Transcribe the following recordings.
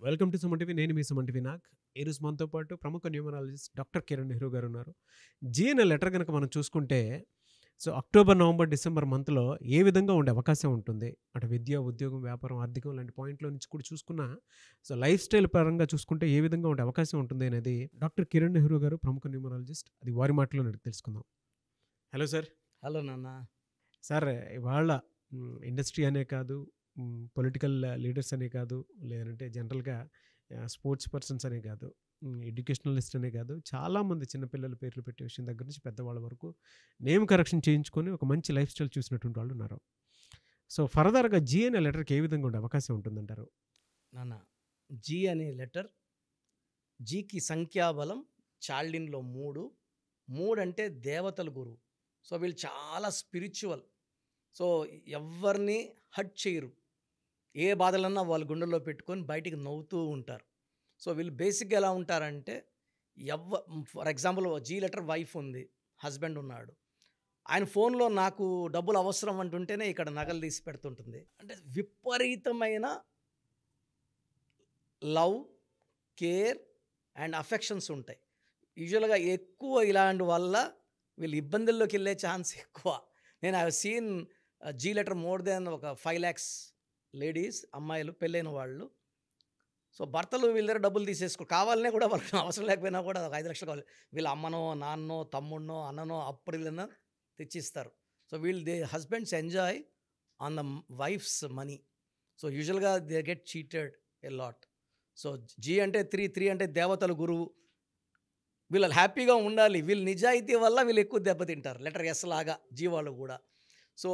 Welcome to Suman TV. నేను మీ Suman TV Nag. ఈరోజు మనతో పాటు ప్రముఖ న్యూమరాలజిస్ట్ డాక్టర్ కిరణ్ నెహ్రూ గారు ఉన్నారు. జీ అనే లెటర్ కనుక మనం చూసుకుంటే, సో అక్టోబర్, నవంబర్, డిసెంబర్ మంత్లో ఏ విధంగా ఉండే అవకాశం ఉంటుంది? అటు విద్య, ఉద్యోగం, వ్యాపారం, ఆర్థికం లాంటి పాయింట్ల నుంచి కూడా చూసుకున్నా, సో లైఫ్ స్టైల్ పరంగా చూసుకుంటే ఏ విధంగా ఉండే అవకాశం ఉంటుంది అనేది డాక్టర్ కిరణ్ నెహ్రూ గారు ప్రముఖ న్యూమరాలజిస్ట్. అది వారి మాటలో అడిగి తెలుసుకుందాం. Hello sir. హలో నాన్న. సార్, ఇవాళ ఇండస్ట్రీ అనే కాదు, పొలిటికల్ లీడర్స్ అనే కాదు, లేదంటే జనరల్గా స్పోర్ట్స్ పర్సన్స్ అనే కాదు, ఎడ్యుకేషనలిస్ట్ అనే కాదు, చాలామంది చిన్నపిల్లల పేర్లు పెట్టే విషయం దగ్గర నుంచి పెద్దవాళ్ళ వరకు నేమ్ కరెక్షన్ చేయించుకొని ఒక మంచి లైఫ్ స్టైల్ చూసినటువంటి వాళ్ళు ఉన్నారు. సో ఫర్దర్గా జీ అనే లెటర్కి ఏ విధంగా ఉండే అవకాశం ఉంటుందంటారు? నాన్న, జీ అనే లెటర్, జీకి సంఖ్యాబలం చాల్డిన్లో 3 అంటే దేవతల గురువు. సో వీళ్ళు చాలా స్పిరిచువల్. సో ఎవరిని హట్ చేయరు. ఏ బాధలన్నా వాళ్ళ గుండెల్లో పెట్టుకొని బయటికి నవ్వుతూ ఉంటారు. సో వీళ్ళు బేసిక్గా ఎలా ఉంటారంటే, for example G letter wife ఉంది, హస్బెండ్ ఉన్నాడు, ఆయన ఫోన్లో నాకు డబ్బులు అవసరం అంటుంటేనే ఇక్కడ నగలు తీసి పెడుతుంటుంది. అంటే విపరీతమైన లవ్, కేర్ అండ్ అఫెక్షన్స్ ఉంటాయి. యూజువల్గా ఎక్కువ ఇలాంటి వల్ల వీళ్ళు ఇబ్బందుల్లోకి వెళ్ళే ఛాన్స్ ఎక్కువ. నేను I have seen G letter more than ఒక 5 lakhs లేడీస్, అమ్మాయిలు పెళ్ళైన వాళ్ళు. సో భర్తలు వీళ్ళ దగ్గర డబ్బులు తీసేసుకో, కావాలనే కూడా వాళ్ళకి అవసరం లేకపోయినా కూడా 5 లక్షలు కావాలి, వీళ్ళ అమ్మనో నాన్ననో తమ్ముడినో అన్ననో అప్పుడిల్లనో తెచ్చిస్తారు. సో వీళ్ళు husbands enjoy on the wives money. So యూజువల్గా they get cheated a lot. So జీ అంటే 3 అంటే దేవతల గురువు. వీళ్ళు హ్యాపీగా ఉండాలి. వీళ్ళు నిజాయితీ వల్ల వీళ్ళు ఎక్కువ దెబ్బతింటారు. లెటర్ ఎస్ లాగా జీ వాళ్ళు కూడా. సో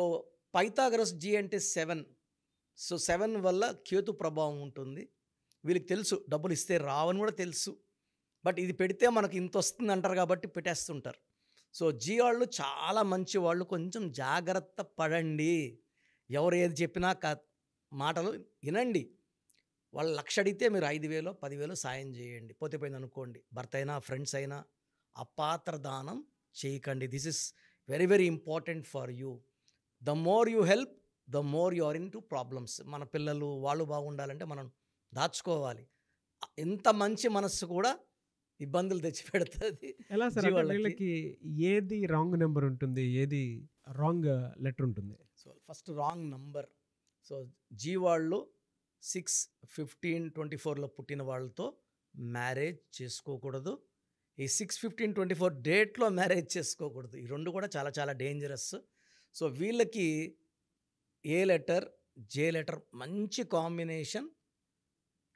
పైథాగరస్ జీ అంటే 7. సో 7 వల్ల కేతు ప్రభావం ఉంటుంది. వీళ్ళకి తెలుసు డబ్బులు ఇస్తే రావని కూడా తెలుసు, బట్ ఇది పెడితే మనకి ఇంత వస్తుంది అంటారు కాబట్టి పెట్టేస్తుంటారు. సో జీ వాళ్ళు చాలా మంచి వాళ్ళు. కొంచెం జాగ్రత్త పడండి. ఎవరు ఏది చెప్పినా మాటలు వినండి. వాళ్ళు 1,00,000 అడిగితే మీరు 5,000 10,000 సాయం చేయండి. పోతే పోయింది అనుకోండి. భర్త అయినా ఫ్రెండ్స్ అయినా అపాత్ర దానం చేయకండి. This is very very important for you. The more you help, the more you are in to problems. మన పిల్లలు వాళ్ళు బాగుండాలంటే మనం దాచుకోవాలి. ఎంత మంచి మనస్సు కూడా ఇబ్బందులు తెచ్చిపెడుతుంది. ఎలా సార్, అంటే వీళ్ళకి ఏది రాంగ్ నెంబర్ ఉంటుంది, ఏది రాంగ్ లెటర్ ఉంటుంది? So first wrong number. So G వాళ్ళు 6, 15, 24లో పుట్టిన వాళ్ళతో మ్యారేజ్ చేసుకోకూడదు. ఈ 6, 15, 24 డేట్లో మ్యారేజ్ చేసుకోకూడదు. ఈ 2 కూడా చాలా చాలా డేంజరస్. సో వీళ్ళకి ఏ లెటర్, జే లెటర్ మంచి combination.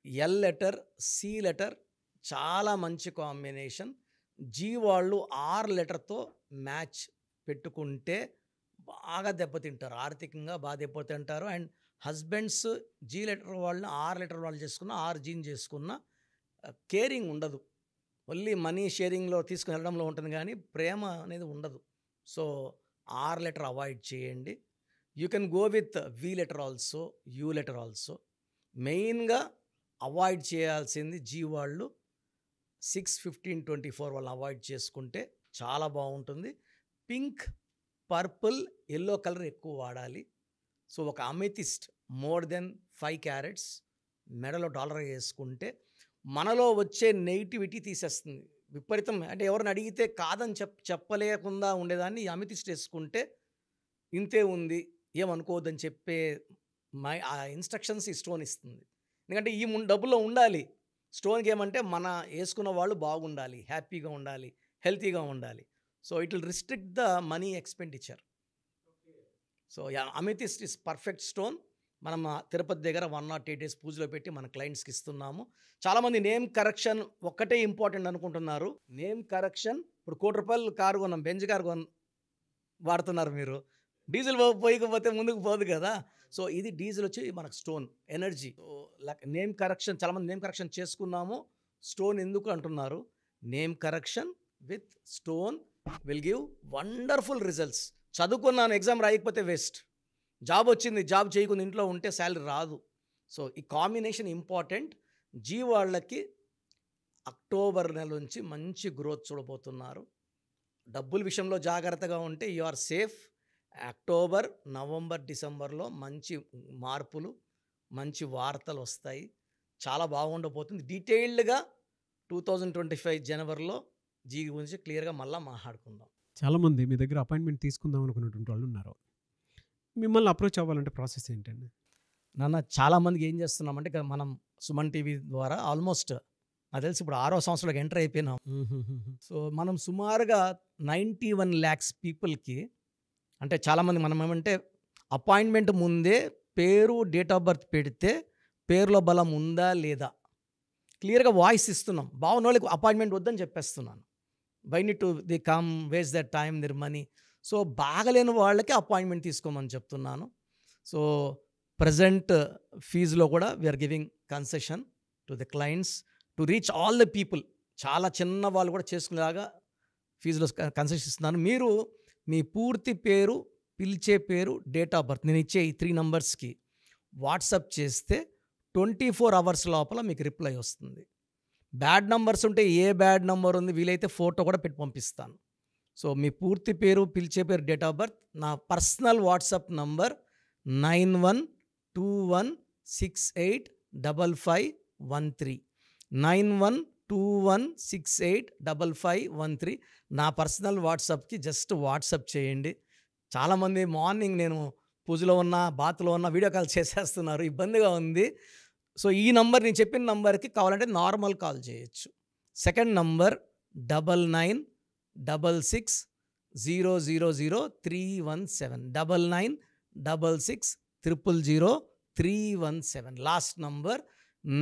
L letter, C letter చాలా మంచి కాంబినేషన్. జీ వాళ్ళు ఆర్ లెటర్తో మ్యాచ్ పెట్టుకుంటే బాగా దెబ్బతింటారు, ఆర్థికంగా బాగా దెబ్బతింటారు. అండ్ హస్బెండ్స్ జీ లెటర్ వాళ్ళని ఆర్ లెటర్ వాళ్ళు చేసుకున్న, ఆర్ జీని చేసుకున్న కేరింగ్ ఉండదు. ఓన్లీ మనీ షేరింగ్లో తీసుకుని వెళ్ళడంలో ఉంటుంది కానీ ప్రేమ అనేది ఉండదు. సో ఆర్ లెటర్ అవాయిడ్ చేయండి. You can go with V letter also, you letter also. మెయిన్గా అవాయిడ్ చేయాల్సింది జీ వాళ్ళు 6, 15, 24 వాళ్ళని అవాయిడ్ చేసుకుంటే చాలా బాగుంటుంది. పింక్, పర్పుల్, ఎల్లో కలర్ ఎక్కువ వాడాలి. సో ఒక అమెథిస్ట్ మోర్ దెన్ 5 carats మెడలో డాలర్ వేసుకుంటే మనలో వచ్చే నెగిటివిటీ తీసేస్తుంది. విపరీతం అంటే ఎవరిని అడిగితే కాదని చెప్పలేకుండా ఉండేదాన్ని ఈ అమెథిస్ట్ వేసుకుంటే ఇంతే ఉంది ఏమనుకోవద్దని చెప్పే ఆ ఇన్స్ట్రక్షన్స్ ఈ స్టోన్ ఇస్తుంది. ఎందుకంటే ఈ డబ్బులో ఉండాలి. స్టోన్కి ఏమంటే మన వేసుకున్న వాళ్ళు బాగుండాలి, హ్యాపీగా ఉండాలి, హెల్తీగా ఉండాలి. So it will restrict the money expenditure. So amethyst is perfect stone. మనం తిరుపతి దగ్గర 108 days పూజలో పెట్టి మన క్లయింట్స్కి ఇస్తున్నాము. చాలామంది నేమ్ కరెక్షన్ ఒక్కటే ఇంపార్టెంట్ అనుకుంటున్నారు. నేమ్ కరెక్షన్, ఇప్పుడు ₹1,00,00,000 కారు కొన్నాం, బెంజ్ కారు వాడుతున్నారు మీరు, డీజిల్ పోయకపోతే ముందుకు పోదు కదా. సో ఇది డీజిల్ వచ్చి మనకు stone energy. So name correction, చాలామంది నేమ్ కరెక్షన్ చేసుకున్నాము, స్టోన్ ఎందుకు అంటున్నారు. Name correction with stone will give wonderful results. చదువుకున్నాను, ఎగ్జామ్ రాయకపోతే వేస్ట్. జాబ్ వచ్చింది, జాబ్ చేయకుండా ఇంట్లో ఉంటే శాలరీ రాదు. సో ఈ కాంబినేషన్ ఇంపార్టెంట్. జీ వాళ్ళకి అక్టోబర్ నెల నుంచి మంచి గ్రోత్ చూడబోతున్నారు. డబ్బుల విషయంలో జాగ్రత్తగా ఉంటే you are safe. October, November, డిసెంబర్లో మంచి మార్పులు, మంచి వార్తలు వస్తాయి. చాలా బాగుండబోతుంది. డీటెయిల్డ్‌గా 2025 జనవరిలో జీ గురించి క్లియర్‌గా మళ్ళా మాట్లాడుకుందాం. చాలామంది మీ దగ్గర అపాయింట్మెంట్ తీసుకుందాం అనుకున్నటువంటి వాళ్ళు ఉన్నారు. మిమ్మల్ని అప్రోచ్ అవ్వాలంటే ప్రాసెస్ ఏంటండి? నాన్న చాలామందికి ఏం చేస్తున్నామంటే ఇక మనం సుమన్ టీవీ ద్వారా ఆల్మోస్ట్ నాకు తెలిసి ఇప్పుడు 6వ సంవత్సరంలోకి ఎంటర్ అయిపోయినాం. సో మనం సుమారుగా 91 lakhs పీపుల్కి, అంటే చాలామంది మనం ఏమంటే అపాయింట్మెంట్ ముందే పేరు, డేట్ ఆఫ్ బర్త్ పెడితే పేరులో బలం ఉందా లేదా క్లియర్గా వాయిస్ ఇస్తున్నాం. బాగున్న వాళ్ళకి అపాయింట్మెంట్ వద్దని చెప్పేస్తున్నాను. Why need to the come waste that time their money. So బాగలేని వాళ్ళకి అపాయింట్మెంట్ తీసుకోమని చెప్తున్నాను. సో ప్రజెంట్ ఫీజులో కూడా we are giving concession to the clients to reach all the people. చాలా చిన్న వాళ్ళు కూడా చేసుకునేలాగా ఫీజులో కన్సెషన్ ఇస్తున్నాను. మీరు మీ పూర్తి పేరు, పిలిచే పేరు, డేట్ ఆఫ్ బర్త్ నేను ఇచ్చే ఈ 3 నంబర్స్కి వాట్సాప్ చేస్తే 24 hours లోపల మీకు రిప్లై వస్తుంది. బ్యాడ్ నంబర్స్ ఉంటే ఏ బ్యాడ్ నంబర్ ఉంది వీలైతే ఫోటో కూడా పెట్టి పంపిస్తాను. సో మీ పూర్తి పేరు, పిలిచే పేరు, డేట్ ఆఫ్ బర్త్, నా పర్సనల్ వాట్సాప్ నంబర్ 9121685513 9121685513 నా పర్సనల్ వాట్సాప్కి జస్ట్ వాట్సాప్ చేయండి. చాలామంది మార్నింగ్ నేను పూజలో ఉన్నా, బాత్లో ఉన్నా వీడియో కాల్ చేసేస్తున్నారు, ఇబ్బందిగా ఉంది. సో ఈ నంబర్, నేను చెప్పిన నంబర్కి కావాలంటే నార్మల్ కాల్ చేయొచ్చు. Second number 9966000317 9966000317. Last number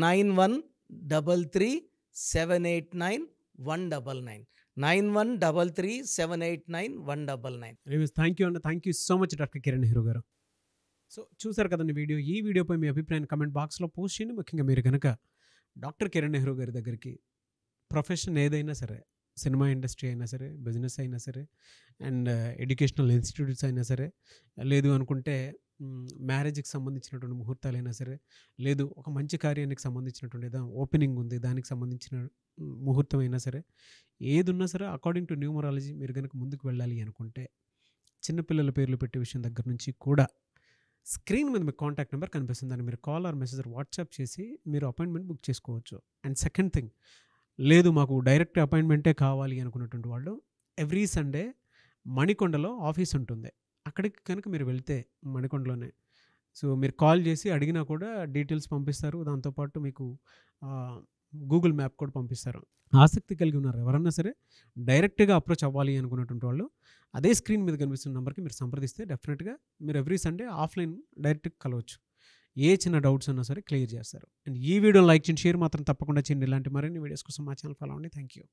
9133789199 9133789199. Thank you అండి. Thank you so much doctor Kiran Nehru గారు. సో చూసారు కదండి వీడియో. ఈ వీడియోపై మీ అభిప్రాయాన్ని కమెంట్ బాక్స్లో పోస్ట్ చేయండి. ముఖ్యంగా మీరు కనుక డాక్టర్ కిరణ్ నెహ్రూ గారి దగ్గరికి ప్రొఫెషన్ ఏదైనా సరే, సినిమా ఇండస్ట్రీ అయినా సరే, బిజినెస్ అయినా సరే, అండ్ ఎడ్యుకేషనల్ ఇన్స్టిట్యూట్స్ అయినా సరే, లేదు అనుకుంటే మ్యారేజ్కి సంబంధించినటువంటి ముహూర్తాలైనా సరే, లేదు ఒక మంచి కార్యానికి సంబంధించినటువంటి ఏదో ఓపెనింగ్ ఉంది దానికి సంబంధించిన ముహూర్తం అయినా సరే, ఏది ఉన్నా సరే అకార్డింగ్ టు న్యూమరాలజీ మీరు కనుక ముందుకు వెళ్ళాలి అనుకుంటే, చిన్నపిల్లల పేర్లు పెట్టే విషయం దగ్గర నుంచి కూడా స్క్రీన్ మీద మీకు కాంటాక్ట్ నెంబర్ కనిపిస్తుంది. దాన్ని మీరు కాల్ ఆర్ మెసేజ్ వాట్సాప్ చేసి మీరు అపాయింట్మెంట్ బుక్ చేసుకోవచ్చు. అండ్ సెకండ్ థింగ్, లేదు మాకు డైరెక్ట్ అపాయింట్మెంటే కావాలి అనుకున్నటువంటి వాళ్ళు ఎవ్రీ సండే మణికొండలో ఆఫీస్ ఉంటుంది. అక్కడికి కనుక మీరు వెళ్తే మణికొండలోనే, సో మీరు కాల్ చేసి అడిగినా కూడా డీటెయిల్స్ పంపిస్తారు. దాంతోపాటు మీకు గూగుల్ మ్యాప్ కూడా పంపిస్తారు. ఆసక్తి కలిగి ఉన్నారు ఎవరన్నా సరే డైరెక్ట్గా అప్రోచ్ అవ్వాలి అనుకున్నటువంటి వాళ్ళు అదే స్క్రీన్ మీద కనిపిస్తున్న నెంబర్కి మీరు సంప్రదిస్తే డెఫినెట్గా మీరు ఎవ్రీ సండే ఆఫ్లైన్ డైరెక్ట్గా కలవచ్చు. ఏ చిన్న డౌట్స్ ఉన్నా సరే క్లియర్ చేస్తారు. అండ్ ఈ వీడియో లైక్ చేయండి, షేర్ మాత్రం తప్పకుండా చేయండి. ఇలాంటి మరిన్ని వీడియోస్ కోసం మా ఛానల్ ఫాలో అవ్వండి. Thank you.